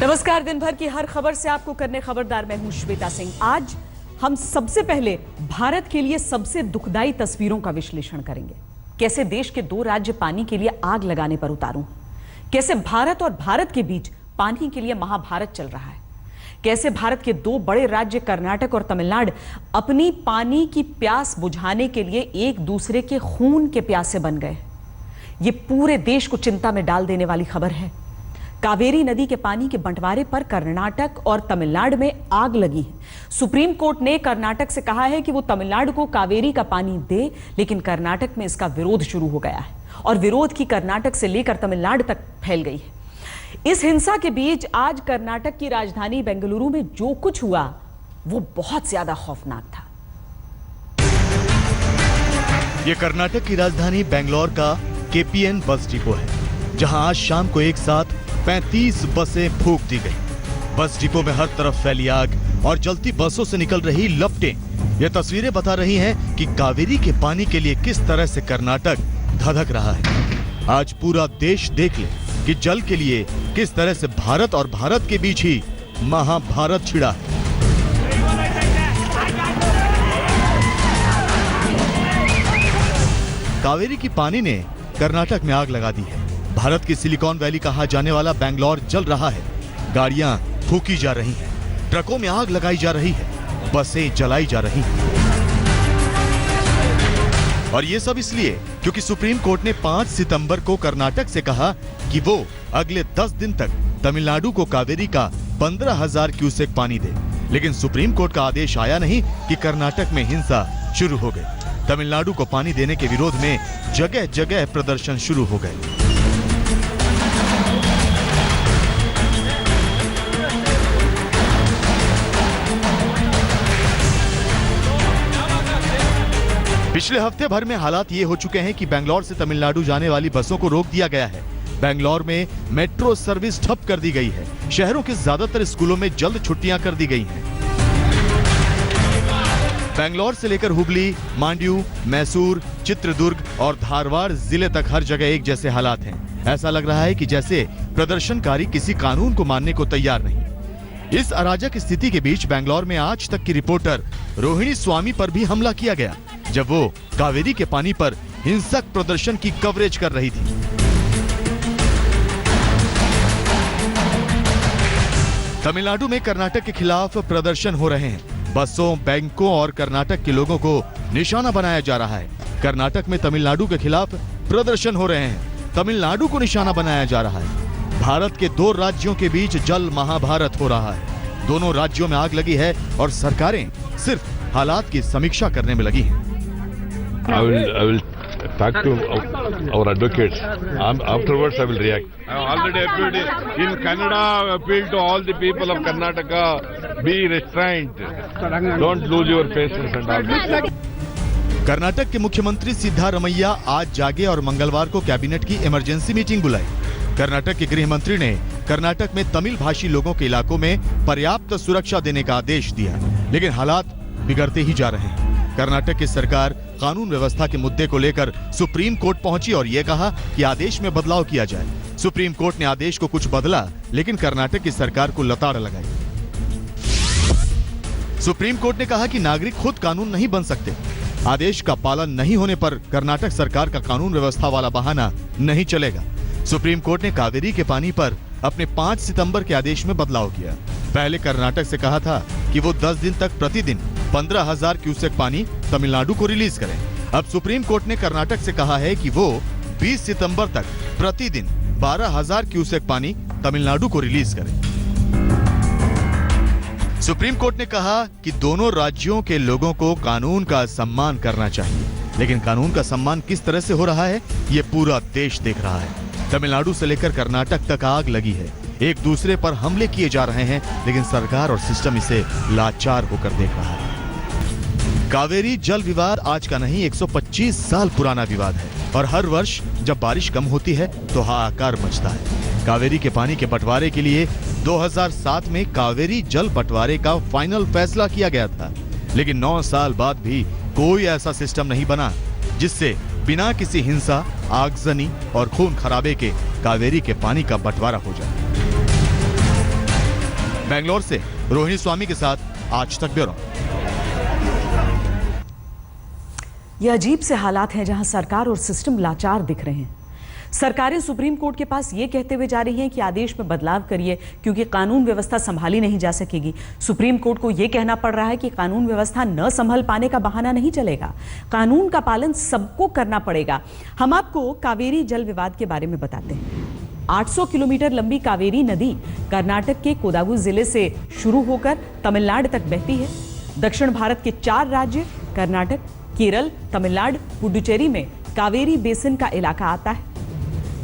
नमस्कार। दिन भर की हर खबर से आपको करने खबरदार, मैं हूं श्वेता सिंह। आज हम सबसे पहले भारत के लिए सबसे दुखदाई तस्वीरों का विश्लेषण करेंगे। कैसे देश के दो राज्य पानी के लिए आग लगाने पर उतारू हैं, कैसे भारत और भारत के बीच पानी के लिए महाभारत चल रहा है, कैसे भारत के दो बड़े राज्य कर्नाटक और तमिलनाडु अपनी पानी की प्यास बुझाने के लिए एक दूसरे के खून के प्यासे बन गए। ये पूरे देश को चिंता में डाल देने वाली खबर है। कावेरी नदी के पानी के बंटवारे पर कर्नाटक और तमिलनाडु में आग लगी है। सुप्रीम कोर्ट ने कर्नाटक से कहा है कि वो तमिलनाडु को कावेरी का पानी दे, लेकिन कर्नाटक में इसका विरोध शुरू हो गया है और विरोध की कर्नाटक से लेकर तमिलनाडु तक फैल गई है। इस हिंसा के बीच आज कर्नाटक की राजधानी बेंगलुरु में जो कुछ हुआ वो बहुत ज्यादा खौफनाक था। ये कर्नाटक की राजधानी बेंगलोर का केपीएन बस डिपो है, जहां आज शाम को एक साथ 35 बसें फूंक दी गई। बस डिपो में हर तरफ फैली आग और जलती बसों से निकल रही लपटें। ये तस्वीरें बता रही हैं कि कावेरी के पानी के लिए किस तरह से कर्नाटक धधक रहा है। आज पूरा देश देख ले कि जल के लिए किस तरह से भारत और भारत के बीच ही महाभारत छिड़ा है। कावेरी की पानी ने कर्नाटक में आग लगा दी है। भारत की सिलिकॉन वैली कहा जाने वाला बेंगलोर जल रहा है। गाड़ियां फूंकी जा रही हैं, ट्रकों में आग लगाई जा रही है, बसें जलाई जा रही हैं। और ये सब इसलिए क्योंकि सुप्रीम कोर्ट ने 5 सितंबर को कर्नाटक से कहा कि वो अगले 10 दिन तक तमिलनाडु को कावेरी का 15,000 क्यूसेक पानी दे। लेकिन सुप्रीम कोर्ट का आदेश आया नहीं कि कर्नाटक में हिंसा शुरू हो गई। तमिलनाडु को पानी देने के विरोध में जगह जगह प्रदर्शन शुरू हो गए। पिछले हफ्ते भर में हालात ये हो चुके हैं कि बेंगलोर से तमिलनाडु जाने वाली बसों को रोक दिया गया है। बेंगलोर में मेट्रो सर्विस ठप कर दी गई है। शहरों के ज्यादातर स्कूलों में जल्द छुट्टियां कर दी गई हैं। बेंगलोर से लेकर हुबली, मांड्यू, मैसूर, चित्रदुर्ग और धारवाड़ जिले तक हर जगह एक जैसे हालात हैं। ऐसा लग रहा है कि जैसे प्रदर्शनकारी किसी कानून को मानने को तैयार नहीं। इस अराजक स्थिति के बीच बेंगलोर में आज तक की रिपोर्टर रोहिणी स्वामी पर भी हमला किया गया, जब वो कावेरी के पानी पर हिंसक प्रदर्शन की कवरेज कर रही थी। तमिलनाडु में कर्नाटक के खिलाफ प्रदर्शन हो रहे हैं। बसों, बैंकों और कर्नाटक के लोगों को निशाना बनाया जा रहा है। कर्नाटक में तमिलनाडु के खिलाफ प्रदर्शन हो रहे हैं। तमिलनाडु को निशाना बनाया जा रहा है। भारत के दो राज्यों के बीच जल महाभारत हो रहा है। दोनों राज्यों में आग लगी है और सरकारें सिर्फ हालात की समीक्षा करने में लगी हैं। I will talk to our advocates. Afterwards, I will react. I have already appealed in Kannada. I appeal to all the people of Karnataka: be restrained. Don't lose your patience and all this. Karnataka के मुख्यमंत्री सिद्धारमैया आज जागे और मंगलवार को cabinet की emergency meeting बुलाई। कर्नाटक के गृह मंत्री ने कर्नाटक में तमिल भाषी लोगों के इलाकों में पर्याप्त सुरक्षा देने का आदेश दिया, लेकिन हालात बिगड़ते ही जा रहे हैं। कर्नाटक की सरकार कानून व्यवस्था के मुद्दे को लेकर सुप्रीम कोर्ट पहुंची और यह कहा कि आदेश में बदलाव किया जाए। सुप्रीम कोर्ट ने आदेश को कुछ बदला, लेकिन कर्नाटक की सरकार को लताड़ लगाई। सुप्रीम कोर्ट ने कहा कि नागरिक खुद कानून नहीं बन सकते। आदेश का पालन नहीं होने पर कर्नाटक सरकार का कानून व्यवस्था वाला बहाना नहीं चलेगा। सुप्रीम कोर्ट ने कावेरी के पानी पर अपने 5 सितंबर के आदेश में बदलाव किया। पहले कर्नाटक से कहा था कि वो 10 दिन तक प्रतिदिन 15,000 क्यूसेक पानी तमिलनाडु को रिलीज करें। अब सुप्रीम कोर्ट ने कर्नाटक से कहा है कि वो 20 सितंबर तक प्रतिदिन 12,000 क्यूसेक पानी तमिलनाडु को रिलीज करें। सुप्रीम कोर्ट ने कहा कि दोनों राज्यों के लोगों को कानून का सम्मान करना चाहिए, लेकिन कानून का सम्मान किस तरह से हो रहा है ये पूरा देश देख रहा है। तमिलनाडु से लेकर कर्नाटक तक आग लगी है। एक दूसरे पर हमले किए जा रहे हैं, लेकिन सरकार और सिस्टम इसे लाचार होकर देख रहा है। कावेरी जल विवाद आज का नहीं, 125 साल पुराना विवाद है और हर वर्ष जब बारिश कम होती है तो हाहाकार मचता है। कावेरी के पानी के बंटवारे के लिए 2007 में कावेरी जल बंटवारे का फाइनल फैसला किया गया था, लेकिन 9 साल बाद भी कोई ऐसा सिस्टम नहीं बना जिससे बिना किसी हिंसा, आगजनी और खून खराबे के कावेरी के पानी का बंटवारा हो जाए। बेंगलोर से रोहिणी स्वामी के साथ आज तक ब्यूरो। यह अजीब से हालात हैं जहां सरकार और सिस्टम लाचार दिख रहे हैं। सरकारें सुप्रीम कोर्ट के पास ये कहते हुए जा रही हैं कि आदेश में बदलाव करिए क्योंकि कानून व्यवस्था संभाली नहीं जा सकेगी। सुप्रीम कोर्ट को यह कहना पड़ रहा है कि कानून व्यवस्था न संभल पाने का बहाना नहीं चलेगा, कानून का पालन सबको करना पड़ेगा। हम आपको कावेरी जल विवाद के बारे में बताते हैं। 800 किलोमीटर लंबी कावेरी नदी कर्नाटक के कोडागु जिले से शुरू होकर तमिलनाडु तक बहती है। दक्षिण भारत के 4 राज्य कर्नाटक, केरल, तमिलनाडु, पुडुचेरी में कावेरी बेसिन का इलाका आता है।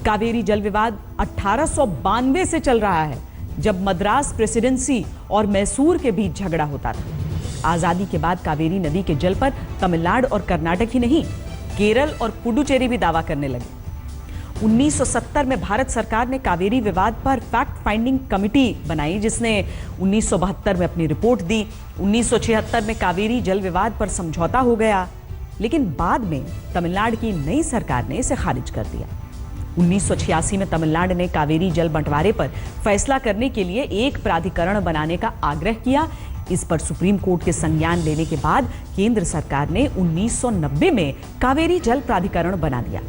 कावेरी जल विवाद 1892 से चल रहा है, जब मद्रास प्रेसिडेंसी और मैसूर के बीच झगड़ा होता था। आजादी के बाद कावेरी नदी के जल पर तमिलनाडु और कर्नाटक ही नहीं, केरल और पुडुचेरी भी दावा करने लगे। 1970 में भारत सरकार ने कावेरी विवाद पर फैक्ट फाइंडिंग कमेटी बनाई, जिसने 1972 में अपनी रिपोर्ट दी। 1976 में कावेरी जल विवाद पर समझौता हो गया, लेकिन बाद में तमिलनाडु की नई सरकार ने इसे खारिज कर दिया। 1986 में तमिलनाडु ने कावेरी जल बंटवारे पर फैसला करने के लिए एक प्राधिकरण बनाने का आग्रह किया। इस पर सुप्रीम कोर्ट के संज्ञान लेने के बाद केंद्र सरकार ने 1990 में कावेरी जल प्राधिकरण बना दिया।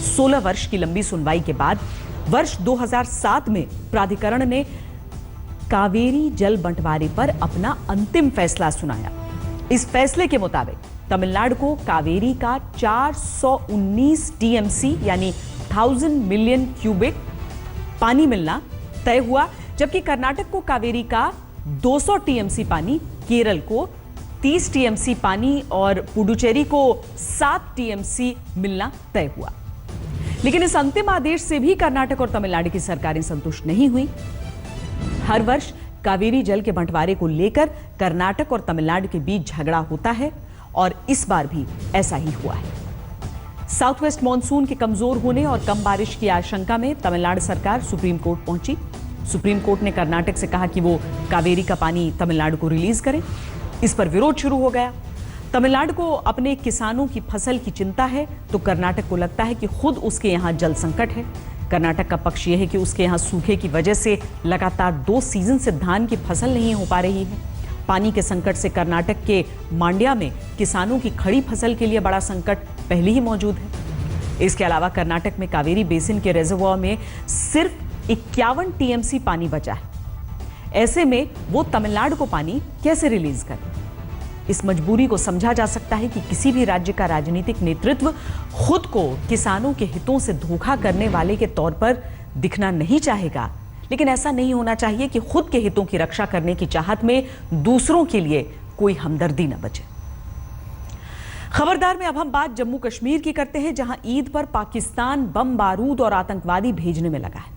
16 वर्ष की लंबी सुनवाई के बाद वर्ष 2007 में प्राधिकरण ने कावेरी जल बंटवारे पर अपना अंतिम फैसला सुनाया। इस फैसले के मुताबिक तमिलनाडु को कावेरी का 419 टीएमसी यानी 1000 मिलियन क्यूबिक पानी मिलना तय हुआ, जबकि कर्नाटक को कावेरी का 200 टीएमसी पानी, केरल को 30 टीएमसी पानी और पुडुचेरी को 7 टीएमसी मिलना तय हुआ। लेकिन इस अंतिम आदेश से भी कर्नाटक और तमिलनाडु की सरकारें संतुष्ट नहीं हुई। हर वर्ष कावेरी जल के बंटवारे को लेकर कर्नाटक और तमिलनाडु के बीच झगड़ा होता है और इस बार भी ऐसा ही हुआ है। साउथ वेस्ट मॉनसून के कमजोर होने और कम बारिश की आशंका में तमिलनाडु सरकार सुप्रीम कोर्ट पहुंची। सुप्रीम कोर्ट ने कर्नाटक से कहा कि वो कावेरी का पानी तमिलनाडु को रिलीज करे। इस पर विरोध शुरू हो गया। तमिलनाडु को अपने किसानों की फसल की चिंता है, तो कर्नाटक को लगता है कि खुद उसके यहां जल संकट है। कर्नाटक का पक्ष यह है कि उसके यहां सूखे की वजह से लगातार 2 सीजन से धान की फसल नहीं हो पा रही है। पानी के संकट से कर्नाटक के मांड्या में किसानों की खड़ी फसल के लिए बड़ा संकट पहले ही मौजूद है। इसके अलावा कर्नाटक में कावेरी बेसिन के रिजर्वॉयर में सिर्फ 51 टीएमसी पानी बचा है। ऐसे में वो तमिलनाडु को पानी कैसे रिलीज करे? इस मजबूरी को समझा जा सकता है कि किसी भी राज्य का राजनीतिक नेतृत्व खुद को किसानों के हितों से धोखा करने वाले के तौर पर दिखना नहीं चाहेगा, लेकिन ऐसा नहीं होना चाहिए कि खुद के हितों की रक्षा करने की चाहत में दूसरों के लिए कोई हमदर्दी न बचे। खबरदार में अब हम बात जम्मू कश्मीर की करते हैं, जहां ईद पर पाकिस्तान बम बारूद और आतंकवादी भेजने में लगा है।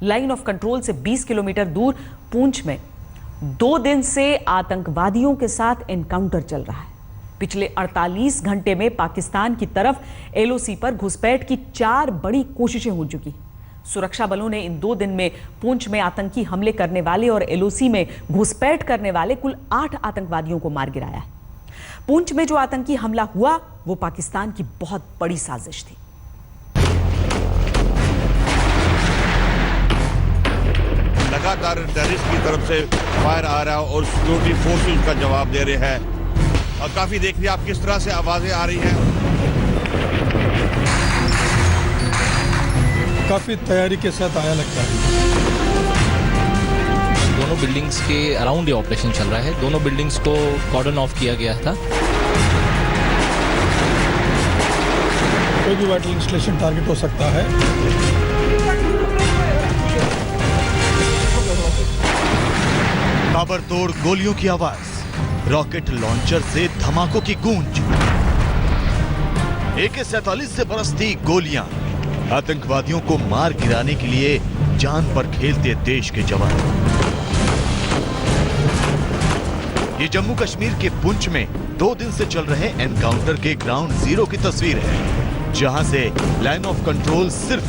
लाइन ऑफ कंट्रोल से 20 किलोमीटर दूर पूंछ में 2 दिन से आतंकवादियों के साथ एनकाउंटर चल रहा है। पिछले 48 घंटे में पाकिस्तान की तरफ एलओसी पर घुसपैठ की 4 बड़ी कोशिशें हो चुकी। सुरक्षा बलों ने इन 2 दिन में पूंछ में आतंकी हमले करने वाले और एलओसी में घुसपैठ करने वाले कुल 8 आतंकवादियों को मार गिराया है। पूंछ में जो आतंकी हमला हुआ वो पाकिस्तान की बहुत बड़ी साजिश थी। लगातार टेररिस्ट की तरफ से फायर आ रहा है और सिक्योरिटी फोर्सेस उसका जवाब दे रहे हैं। और काफी देख रही आप किस तरह से आवाजें आ रही हैं। काफी तैयारी के साथ आया लगता है। दोनों बिल्डिंग्स के अराउंड ये ऑपरेशन चल रहा है। दोनों बिल्डिंग्स को कॉर्डन ऑफ किया गया था। कोई भी वाइटल इंस्टॉलेशन टारगेट हो सकता है। ताबड़तोड़ गोलियों की आवाज, रॉकेट लॉन्चर से धमाकों की गूंज, AK-47 से बरसती गोलियां, आतंकवादियों को मार गिराने के लिए जान पर खेलते देश के जवान। ये जम्मू कश्मीर के पुंछ में 2 दिन से चल रहे एनकाउंटर के ग्राउंड जीरो की तस्वीर है, जहां से लाइन ऑफ कंट्रोल सिर्फ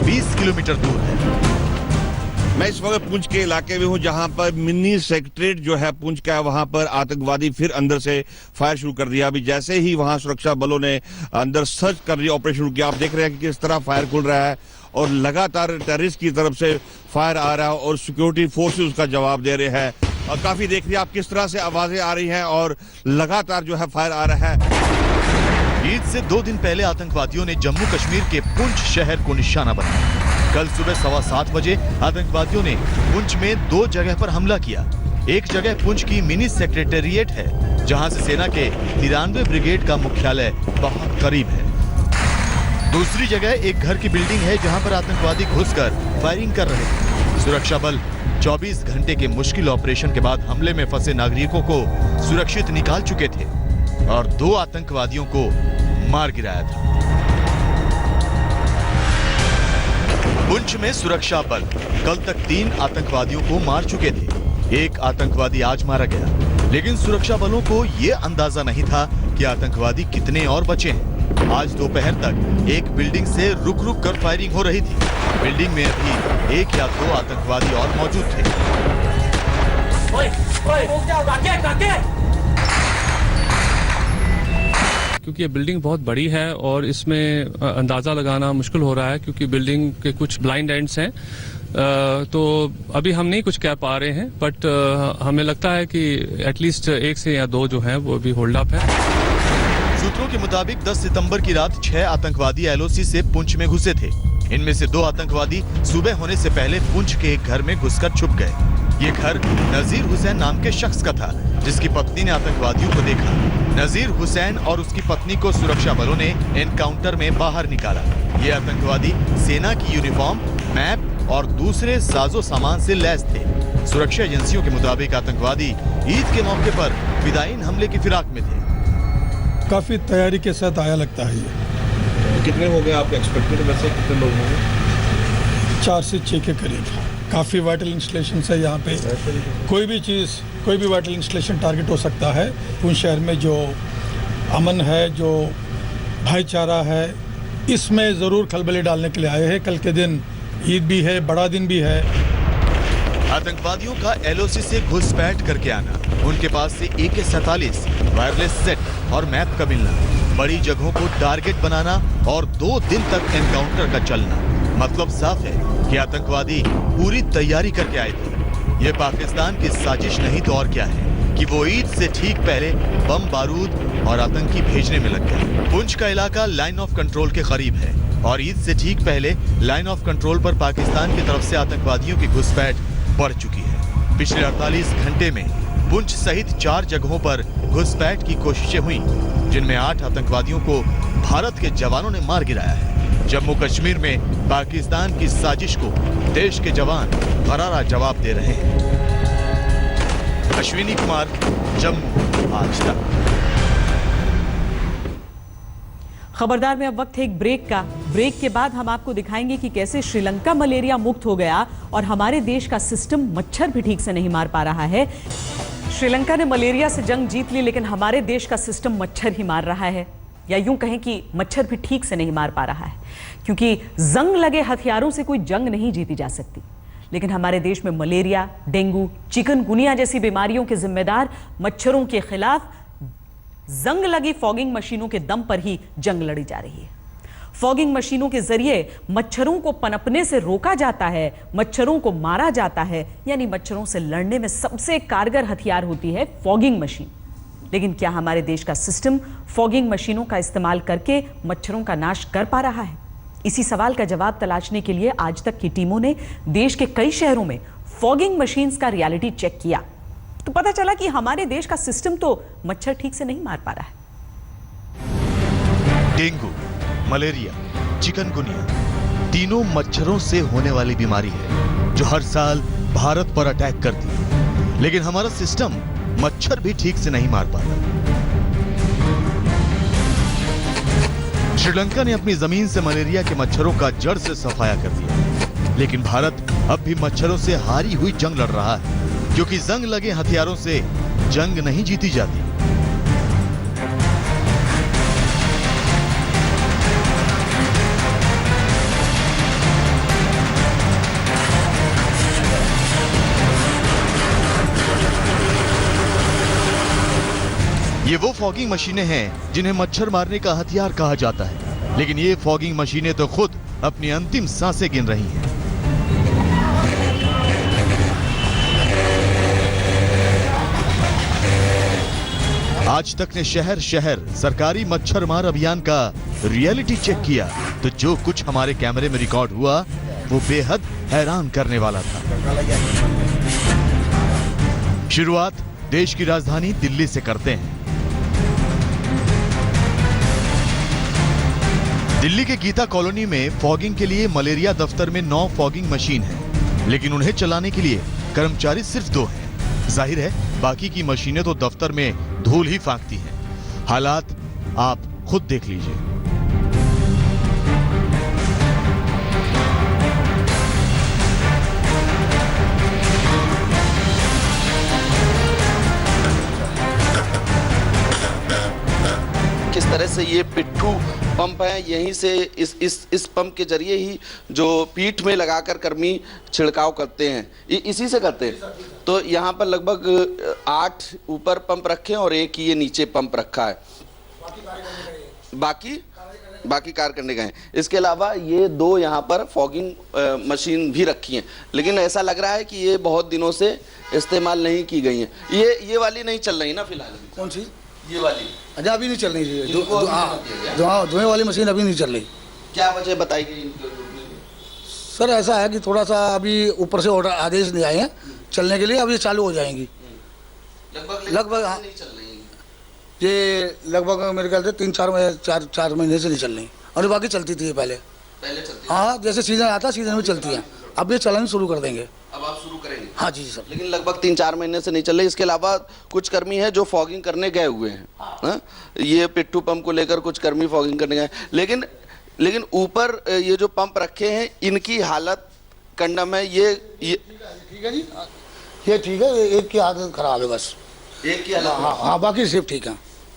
20 किलोमीटर दूर है। मैं इस वक्त पुंछ के इलाके में हूं, जहां पर मिनी सेक्रेटरीट जो है पुंछ का, वहां पर आतंकवादी फिर अंदर से फायर शुरू कर दिया। अभी जैसे ही वहां सुरक्षा बलों ने अंदर सर्च कर रही ऑपरेशन शुरू किया, आप देख रहे हैं कि किस तरह फायर खुल रहा है और लगातार टेररिस्ट की तरफ से फायर आ रहा है और सिक्योरिटी फोर्सेस उसका जवाब दे रहे हैं। और काफी देख रही आप किस तरह से आवाजें आ रही हैं और लगातार जो है फायर आ रहा है। ईद से 2 दिन पहले आतंकवादियों ने जम्मू कश्मीर के पुंछ शहर को निशाना बनाया। कल सुबह 7:15 बजे आतंकवादियों ने पुंछ में 2 जगह पर हमला किया। एक जगह पुंछ की मिनी सेक्रेटेरिएट है, जहां से सेना के 93 ब्रिगेड का मुख्यालय बहुत करीब है। दूसरी जगह एक घर की बिल्डिंग है, जहां पर आतंकवादी घुसकर फायरिंग कर रहे थे। सुरक्षा बल 24 घंटे के मुश्किल ऑपरेशन के बाद हमले में फंसे नागरिकों को सुरक्षित निकाल चुके थे और 2 आतंकवादियों को मार गिराया था। पुंछ में सुरक्षा बल कल तक 3 आतंकवादियों को मार चुके थे। एक आतंकवादी आज मारा गया, लेकिन सुरक्षा बलों को यह अंदाजा नहीं था कि आतंकवादी कितने और बचे हैं। आज दोपहर तक एक बिल्डिंग से रुक रुक कर फायरिंग हो रही थी। बिल्डिंग में अभी 1 या 2 आतंकवादी और मौजूद थे। क्योंकि ये बिल्डिंग बहुत बड़ी है और इसमें अंदाजा लगाना मुश्किल हो रहा है, क्योंकि बिल्डिंग के कुछ ब्लाइंड एंड्स हैं। तो अभी हम नहीं कुछ कह पा रहे हैं, बट हमें लगता है कि एटलीस्ट 1 से या 2 जो हैं वो अभी होल्ड अप है। सूत्रों के मुताबिक 10 सितंबर की रात 6 आतंकवादी एलओसी से पुंछ में घुसे थे। इनमें से 2 आतंकवादी सुबह होने से पहले पुंछ के एक घर में घुसकर छुप गए। ये घर नजीर हुसैन नाम के शख्स का था, जिसकी पत्नी ने आतंकवादियों को देखा। नजीर हुसैन और उसकी पत्नी को सुरक्षा बलों ने एनकाउंटर में बाहर निकाला। ये आतंकवादी सेना की यूनिफॉर्म, मैप और दूसरे साजो सामान से लैस थे। सुरक्षा एजेंसियों के मुताबिक आतंकवादी ईद के मौके पर फिदायीन हमले की फिराक में थे। काफ़ी तैयारी के साथ आया लगता है ये। कितने हो गए आप एक्सपेक्टेड, वैसे कितने लोग होंगे? 4 से 6 के करीब। काफ़ी वाइटल इंस्टॉलेशन है यहाँ पे। कोई भी चीज़, कोई भी वाइटल इंस्टॉलेशन टारगेट हो सकता है। पुंछ शहर में जो अमन है, जो भाईचारा है, इसमें ज़रूर खलबली डालने के लिए आए हैं। कल के दिन ईद भी है, बड़ा दिन भी है। आतंकवादियों का एलओसी से घुसपैठ करके आना, उनके पास से AK-47 वायरलेस सेट और मैप का मिलना, बड़ी जगहों को टारगेट बनाना और 2 दिन तक एनकाउंटर का चलना, मतलब साफ है कि आतंकवादी पूरी तैयारी करके आए थे। ये पाकिस्तान की साजिश नहीं तो और क्या है कि वो ईद से ठीक पहले बम बारूद और आतंकी भेजने में लग गए। पुंछ का इलाका लाइन ऑफ कंट्रोल के करीब है और ईद से ठीक पहले लाइन ऑफ कंट्रोल पर पाकिस्तान की तरफ से आतंकवादियों की घुसपैठ बढ़ चुकी है। पिछले 48 घंटे में पुंछ सहित 4 जगहों पर घुसपैठ की कोशिशें हुई, जिनमें 8 आतंकवादियों को भारत के जवानों ने मार गिराया है। जम्मू कश्मीर में पाकिस्तान की साजिश को देश के जवान करारा जवाब दे रहे हैं। अश्विनी कुमार, जम्मू, आज तक। खबरदार में अब वक्त है एक ब्रेक का। ब्रेक के बाद हम आपको दिखाएंगे कि कैसे श्रीलंका मलेरिया मुक्त हो गया और हमारे देश का सिस्टम मच्छर भी ठीक से नहीं मार पा रहा है। श्रीलंका ने मलेरिया से जंग जीत ली, लेकिन हमारे देश का सिस्टम मच्छर ही मार रहा है, या यूं कहें कि मच्छर भी ठीक से नहीं मार पा रहा है। क्योंकि जंग लगे हथियारों से कोई जंग नहीं जीती जा सकती, लेकिन हमारे देश में मलेरिया, डेंगू, चिकनगुनिया जैसी बीमारियों के जिम्मेदार मच्छरों के खिलाफ जंग लगी फॉगिंग मशीनों के दम पर ही जंग लड़ी जा रही है। फॉगिंग मशीनों के जरिए मच्छरों को पनपने से रोका जाता है, मच्छरों को मारा जाता है, यानी मच्छरों से लड़ने में सबसे कारगर हथियार होती है फॉगिंग मशीन। लेकिन क्या हमारे देश का सिस्टम फॉगिंग मशीनों का इस्तेमाल करके मच्छरों का नाश कर पा रहा है? इसी सवाल का जवाब तलाशने के लिए आज तक की टीमों ने देश के कई शहरों में फॉगिंग मशीन्स का रियलिटी चेक किया, तो पता चला कि हमारे देश का सिस्टम तो मच्छर ठीक से नहीं मार पा रहा है। डेंगू, मलेरिया, चिकनगुनिया तीनों मच्छरों से होने वाली बीमारी है जो हर साल भारत पर अटैक करती है, लेकिन हमारा सिस्टम मच्छर भी ठीक से नहीं मार पाता। श्रीलंका ने अपनी जमीन से मलेरिया के मच्छरों का जड़ से सफाया कर दिया, लेकिन भारत अब भी मच्छरों से हारी हुई जंग लड़ रहा है, क्योंकि जंग लगे हथियारों से जंग नहीं जीती जाती। ये वो फॉगिंग मशीनें हैं जिन्हें मच्छर मारने का हथियार कहा जाता है, लेकिन ये फॉगिंग मशीनें तो खुद अपनी अंतिम सांसें गिन रही हैं। आज तक ने शहर शहर सरकारी मच्छर मार अभियान का रियलिटी चेक किया तो जो कुछ हमारे कैमरे में रिकॉर्ड हुआ वो बेहद हैरान करने वाला था। शुरुआत देश की राजधानी दिल्ली से करते हैं। दिल्ली के गीता कॉलोनी में फॉगिंग के लिए मलेरिया दफ्तर में 9 फॉगिंग मशीन है, लेकिन उन्हें चलाने के लिए कर्मचारी सिर्फ 2 हैं। जाहिर है बाकी की मशीनें तो दफ्तर में धूल ही फांकती हैं। हालात आप खुद देख लीजिए। किस तरह से ये पिट्ठू पंप है, यहीं से इस पंप के जरिए ही जो पीठ में लगाकर कर्मी छिड़काव करते हैं, इसी से करते हैं। तो यहाँ पर लगभग 8 ऊपर पंप रखे हैं और एक ये नीचे पंप रखा है। बाकी कार्य करने गए हैं। इसके अलावा ये 2 यहाँ पर फॉगिंग मशीन भी रखी हैं, लेकिन ऐसा लग रहा है कि ये बहुत दिनों से इस्तेमाल नहीं की गई हैं। ये वाली नहीं चल रही ना फिलहाल? कौन सी? ये वाली अच्छा अभी नहीं चल रही है। धुएं वाली मशीन अभी नहीं चल रही। क्या वजह बताई गई? सर ऐसा है कि थोड़ा सा अभी ऊपर से ऑर्डर आदेश नहीं आए हैं चलने के लिए, अभी चालू हो जाएंगी लगभग। हाँ ये लगभग मेरे ख्याल से 3-4 महीने से नहीं चल रही, और बाकी चलती थी पहले चलती। हाँ जैसे सीजन आता सीजन में चलती है। अब ये चलन शुरू कर देंगे। अब आप शुरू करेंगे? हाँ जी सर। लेकिन लगभग 3-4 महीने से नहीं चल रही। इसके अलावा कुछ कर्मी हैं जो फॉगिंग करने गए हुए हैं। हाँ? ये पिट्ठू पंप को लेकर कुछ कर्मी फॉगिंग करने गए, लेकिन ऊपर ये जो पंप रखे हैं इनकी हालत कंडम है। ये ठीक है जी, ये ठीक है। एक की आदत खराब है बस, एक की हालत। हाँ बाकी सिर्फ ठीक है।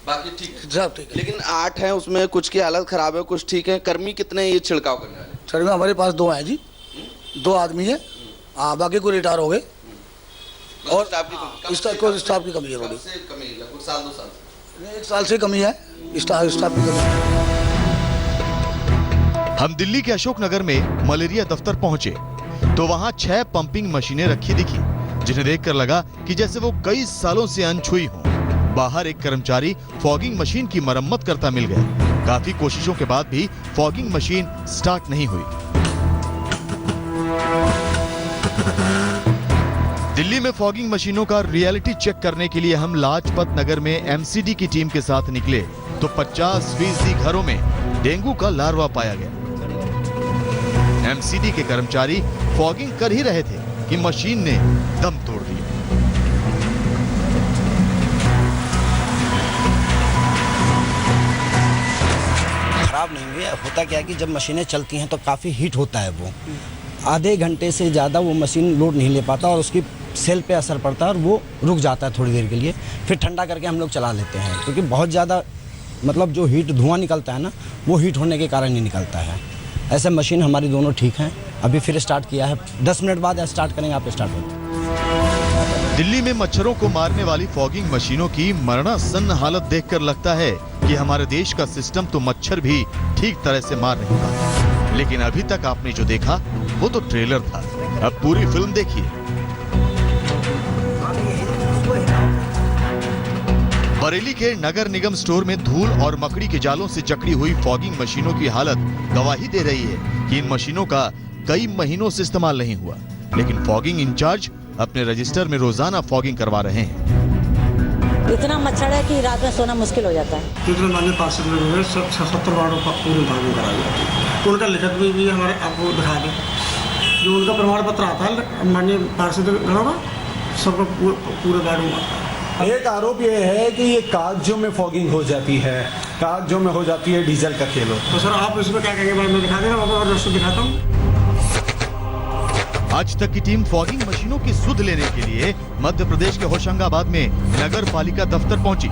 बाकी ठीक है, सब ठीक है। लेकिन 8 हैं उसमें, कुछ की हालत खराब है, कुछ ठीक है। कर्मी कितने ये छिड़काव करने वाले? सर में हमारे पास 2 हैं जी, 2 आदमी है। हाँ बाकी को रिटायर हो गए और स्टाफ की कमी है थोड़ी। 1-2 साल 1 साल से कमी है स्टाफ की कमी। हम दिल्ली के अशोक नगर में मलेरिया दफ्तर पहुंचे तो वहां 6 पंपिंग मशीनें रखी दिखी, जिन्हें देखकर लगा कि जैसे वो कई सालों से अनछुई हों। बाहर एक कर्मचारी फॉगिंग मशीन की मरम्मत करता मिल गया। काफी कोशिशों के बाद भी फॉगिंग मशीन स्टार्ट नहीं हुई। दिल्ली में फॉगिंग मशीनों का रियलिटी चेक करने के लिए हम लाजपत नगर में एमसीडी की टीम के साथ निकले तो 50% घरों में डेंगू का लार्वा पाया गया। एमसीडी के कर्मचारी फॉगिंग कर ही रहे थे कि मशीन ने दम तोड़ दिया। खराब नहीं हुई। होता क्या है कि जब मशीनें चलती हैं तो काफ़ी हीट होता है, वो आधे घंटे से ज़्यादा वो मशीन लोड नहीं ले पाता और उसकी सेल पे असर पड़ता है और वो रुक जाता है थोड़ी देर के लिए। फिर ठंडा करके हम लोग चला लेते हैं, क्योंकि बहुत ज़्यादा मतलब जो हीट धुआं निकलता है ना, वो हीट होने के कारण ही निकलता है। ऐसे मशीन हमारी दोनों ठीक हैं। अभी फिर स्टार्ट किया है, 10 मिनट बाद स्टार्ट करेंगे, आप स्टार्ट होगा। दिल्ली में मच्छरों को मारने वाली फॉगिंग मशीनों की मरणासन्न हालत देखकर लगता है कि हमारे देश का सिस्टम तो मच्छर भी ठीक तरह से मार नहीं पाता। लेकिन अभी तक आपने जो देखा वो तो ट्रेलर था, अब पूरी फिल्म देखिए। बरेली के नगर निगम स्टोर में धूल और मकड़ी के जालों से जकड़ी हुई फॉगिंग मशीनों की हालत गवाही दे रही है कि इन मशीनों का कई महीनों से इस्तेमाल नहीं हुआ, लेकिन फॉगिंग इंचार्ज अपने रजिस्टर में रोजाना फॉगिंग करवा रहे हैं। इतना मच्छर है कि रात में सोना मुश्किल हो जाता है। जितने माननीय पार्षद लोग हैं, 70 वार्डों का पूरी फॉगिंग कराई जाती है। तो उनका लिखत भी हमारे आपको दिखा दें, जो उनका प्रमाण पत्र आता है माननीय पार्षद गणों का, सबका पूरे वार्ड में आता है। एक आरोप ये है कि ये कागजों में फॉगिंग हो जाती है, कागजों में हो जाती है डीजल का खेल। तो सर आप इसमें क्या कहेंगे? मैं दिखा देगा और दिखाता हूँ। आज तक की टीम फॉगिंग मशीनों की सुध लेने के लिए मध्य प्रदेश के होशंगाबाद में नगर पालिका दफ्तर पहुंची।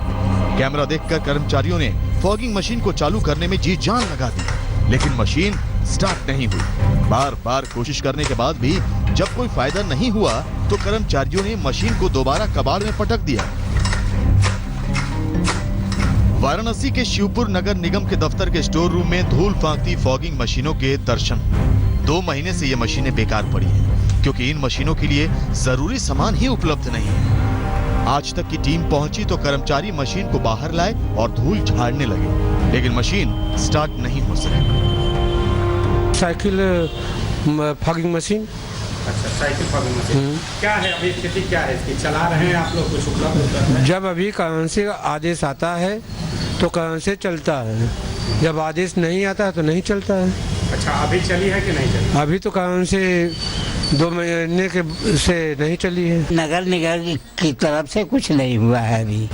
कैमरा देखकर कर्मचारियों ने फॉगिंग मशीन को चालू करने में जी जान लगा दी, लेकिन मशीन स्टार्ट नहीं हुई। बार बार कोशिश करने के बाद भी जब कोई फायदा नहीं हुआ तो कर्मचारियों ने मशीन को दोबारा कबाड़ में पटक दिया। वाराणसी के शिवपुर नगर निगम के दफ्तर के स्टोर रूम में धूल फांकती फॉगिंग मशीनों के दर्शन। 2 महीने से ये मशीनें बेकार पड़ी हैं क्योंकि इन मशीनों के लिए जरूरी सामान ही उपलब्ध नहीं है। आज तक की टीम पहुंची तो कर्मचारी मशीन को बाहर लाए और धूल झाड़ने लगे, लेकिन मशीन स्टार्ट नहीं हो सकी। Cycle fogging machine. अच्छा, साइकिल फॉगिंग मशीन क्या है अभी स्थिति क्या है इसकी? चला रहे हैं आप लोग, कुछ उपलब्ध है? जब अभी कर्मचारी का आदेश आता है तो कर्मचारी चलता है, जब आदेश नहीं आता है तो नहीं चलता है। अच्छा, अभी चली है कि नहीं चली? अभी तो कर्मचारी 2 महीने के से नहीं चली है। नगर निगम की तरफ से कुछ नहीं हुआ है अभी।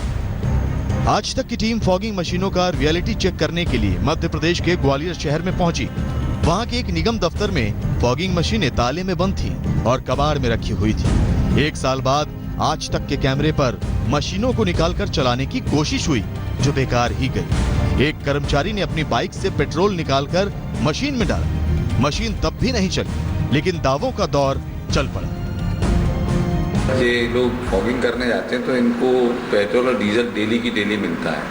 आज तक की टीम फॉगिंग मशीनों का रियलिटी चेक करने के लिए मध्य प्रदेश के ग्वालियर शहर में पहुंची। वहां के एक निगम दफ्तर में फॉगिंग मशीनें ताले में बंद थी और कबाड़ में रखी हुई थी। 1 साल बाद आज तक के कैमरे पर मशीनों को निकालकर चलाने की कोशिश हुई, जो बेकार ही गई। एक कर्मचारी ने अपनी बाइक से पेट्रोल निकालकर मशीन में डाला। मशीन तब भी नहीं चली, लेकिन दावों का दौर चल पड़ा। ये लोग फॉगिंग करने जाते हैं तो इनको पेट्रोल और डीजल डेली की डेली मिलता है,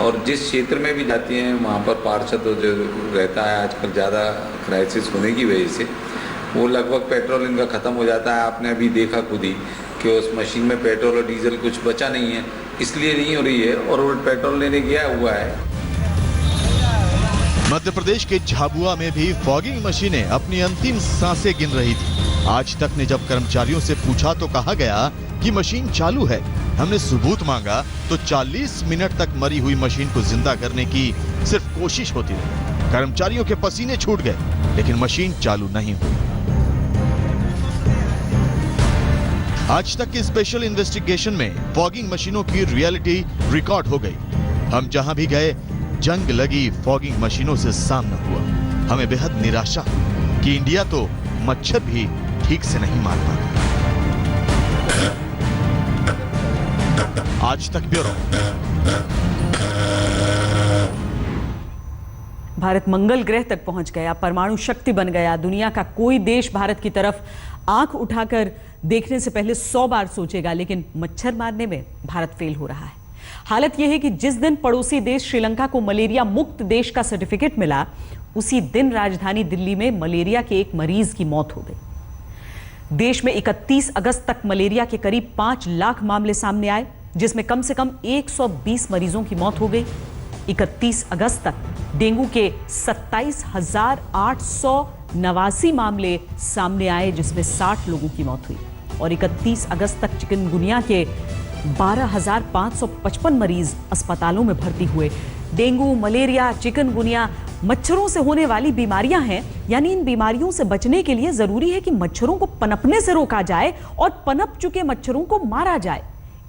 और जिस क्षेत्र में भी जाती हैं वहाँ पर पार्षद जो रहता है आजकल ज़्यादा क्राइसिस होने की वजह से, वो लगभग पेट्रोल इनका ख़त्म हो जाता है। आपने अभी देखा खुद ही कि उस मशीन में पेट्रोल और डीजल कुछ बचा नहीं है, इसलिए नहीं हो रही है, और वो पेट्रोल लेने गया हुआ है। मध्य प्रदेश के झाबुआ में भी फॉगिंग मशीनें अपनी अंतिम सांसें गिन रही थी। आज तक ने जब कर्मचारियों से पूछा तो कहा गया कि मशीन चालू है। हमने सबूत मांगा तो 40 मिनट तक मरी हुई मशीन को जिंदा करने की सिर्फ कोशिश होती रही। कर्मचारियों के पसीने छूट गए, लेकिन मशीन चालू नहीं हुई। आज तक की स्पेशल इन्वेस्टिगेशन में फॉगिंग मशीनों की रियलिटी रिकॉर्ड हो गई। हम जहां भी गए जंग लगी फॉगिंग मशीनों से सामना हुआ। हमें बेहद निराशा कि इंडिया तो मच्छर भी ठीक से नहीं मार पाता। आज तक ब्यूरो। भारत मंगल ग्रह तक पहुंच गया, परमाणु शक्ति बन गया। दुनिया का कोई देश भारत की तरफ आंख उठाकर देखने से पहले 100 बार सोचेगा, लेकिन मच्छर मारने में भारत फेल हो रहा है। हालत यह है कि जिस दिन पड़ोसी देश श्रीलंका को मलेरिया मुक्त देश का सर्टिफिकेट मिला, उसी दिन राजधानी दिल्ली में मलेरिया के एक मरीज की मौत हो गई। देश में 31 अगस्त तक मलेरिया के करीब 5 लाख मामले सामने आए, जिसमें कम से कम 120 मरीजों की मौत हो गई। 31 अगस्त तक डेंगू के 27,889 मामले सामने आए, जिसमें 60 लोगों की मौत हुई। और 31 अगस्त तक चिकनगुनिया के 12,555 मरीज अस्पतालों में भर्ती हुए। डेंगू, मलेरिया, चिकनगुनिया मच्छरों से होने वाली बीमारियां हैं, यानी इन बीमारियों से बचने के लिए जरूरी है कि मच्छरों को पनपने से रोका जाए और पनप चुके मच्छरों को मारा जाए।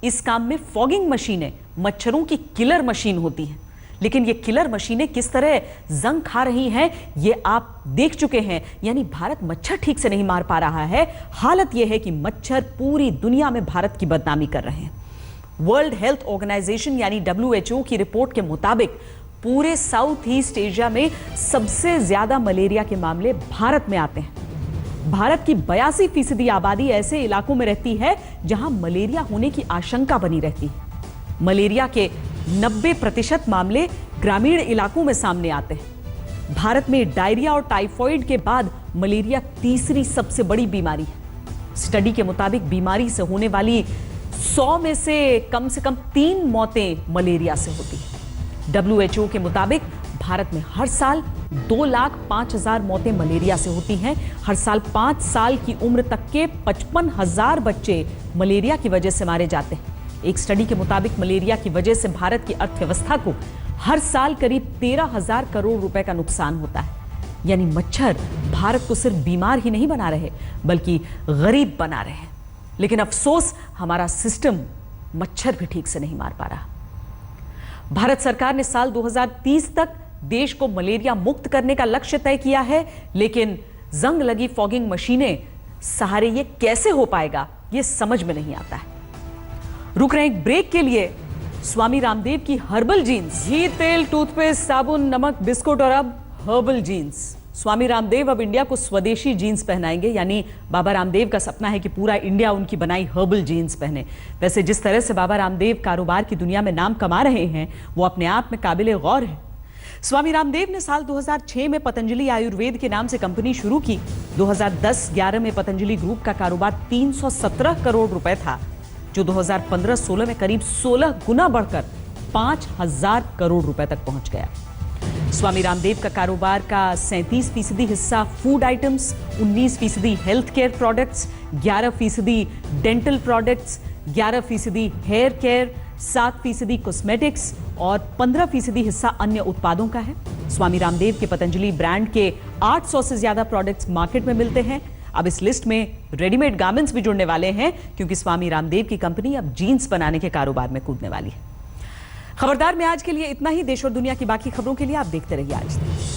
इस काम में फॉगिंग मशीनें मच्छरों की किलर मशीन होती हैं, लेकिन ये किलर मशीनें किस तरह जंग खा रही हैं ये आप देख चुके हैं। यानी भारत मच्छर ठीक से नहीं मार पा रहा है। हालत यह है कि मच्छर पूरी दुनिया में भारत की बदनामी कर रहे हैं। वर्ल्ड हेल्थ ऑर्गेनाइजेशन यानी WHO की रिपोर्ट के मुताबिक पूरे साउथ ईस्ट एशिया में सबसे ज्यादा मलेरिया के मामले भारत में आते हैं। भारत की 82% आबादी ऐसे इलाकों में रहती है जहां मलेरिया होने की आशंका बनी रहती है। मलेरिया के 90% मामले ग्रामीण इलाकों में सामने आते हैं। भारत में डायरिया और टाइफॉइड के बाद मलेरिया तीसरी सबसे बड़ी बीमारी है। स्टडी के मुताबिक बीमारी से होने वाली 100 में से कम 3 मौतें मलेरिया से होती हैं। WHO के मुताबिक भारत में हर साल 2,05,000 मौतें मलेरिया से होती हैं। हर साल 5 साल की उम्र तक के 55,000 बच्चे मलेरिया की वजह से मारे जाते हैं। एक स्टडी के मुताबिक मलेरिया की वजह से भारत की अर्थव्यवस्था को हर साल करीब 13,000 करोड़ रुपए का नुकसान होता है। यानी मच्छर भारत को सिर्फ बीमार ही नहीं बना रहे, बल्कि गरीब बना रहे हैं। लेकिन अफसोस, हमारा सिस्टम मच्छर भी ठीक से नहीं मार पा रहा। भारत सरकार ने साल 2030 तक देश को मलेरिया मुक्त करने का लक्ष्य तय किया है, लेकिन जंग लगी फॉगिंग मशीनें सहारे ये कैसे हो पाएगा, ये समझ में नहीं आता है। रुक रहे एक ब्रेक के लिए। स्वामी रामदेव की हर्बल जीन्स, घी, तेल, टूथपेस्ट, साबुन, नमक, बिस्कुट और अब हर्बल जीन्स। स्वामी रामदेव अब इंडिया को स्वदेशी जीन्स पहनाएंगे, यानी बाबा रामदेव का सपना है कि पूरा इंडिया उनकी बनाई हर्बल जीन्स पहने। वैसे जिस तरह से बाबा रामदेव कारोबार की दुनिया में नाम कमा रहे हैं वो अपने आप में काबिले गौर है। स्वामी रामदेव ने साल 2006 में पतंजलि आयुर्वेद के नाम से कंपनी शुरू की। 2010-11 में पतंजलि ग्रुप का कारोबार 317 करोड़ रुपए था, जो 2015-16 में करीब 16 गुना बढ़कर 5000 करोड़ रुपए तक पहुंच गया। स्वामी रामदेव का कारोबार का 37% हिस्सा food items, 19% health care products, 11% dental products, 11% hair care, 7% cosmetics और 15% हिस्सा अन्य उत्पादों का है। स्वामी रामदेव के पतंजलि ब्रांड के 800 से ज्यादा प्रोडक्ट्स मार्केट में मिलते हैं। अब इस लिस्ट में रेडीमेड गारमेंट्स भी जुड़ने वाले हैं, क्योंकि स्वामी रामदेव की कंपनी अब जीन्स बनाने के कारोबार में कूदने वाली है। खबरदार में आज के लिए इतना ही। देश और दुनिया की बाकी खबरों के लिए आप देखते रहिए आज तक।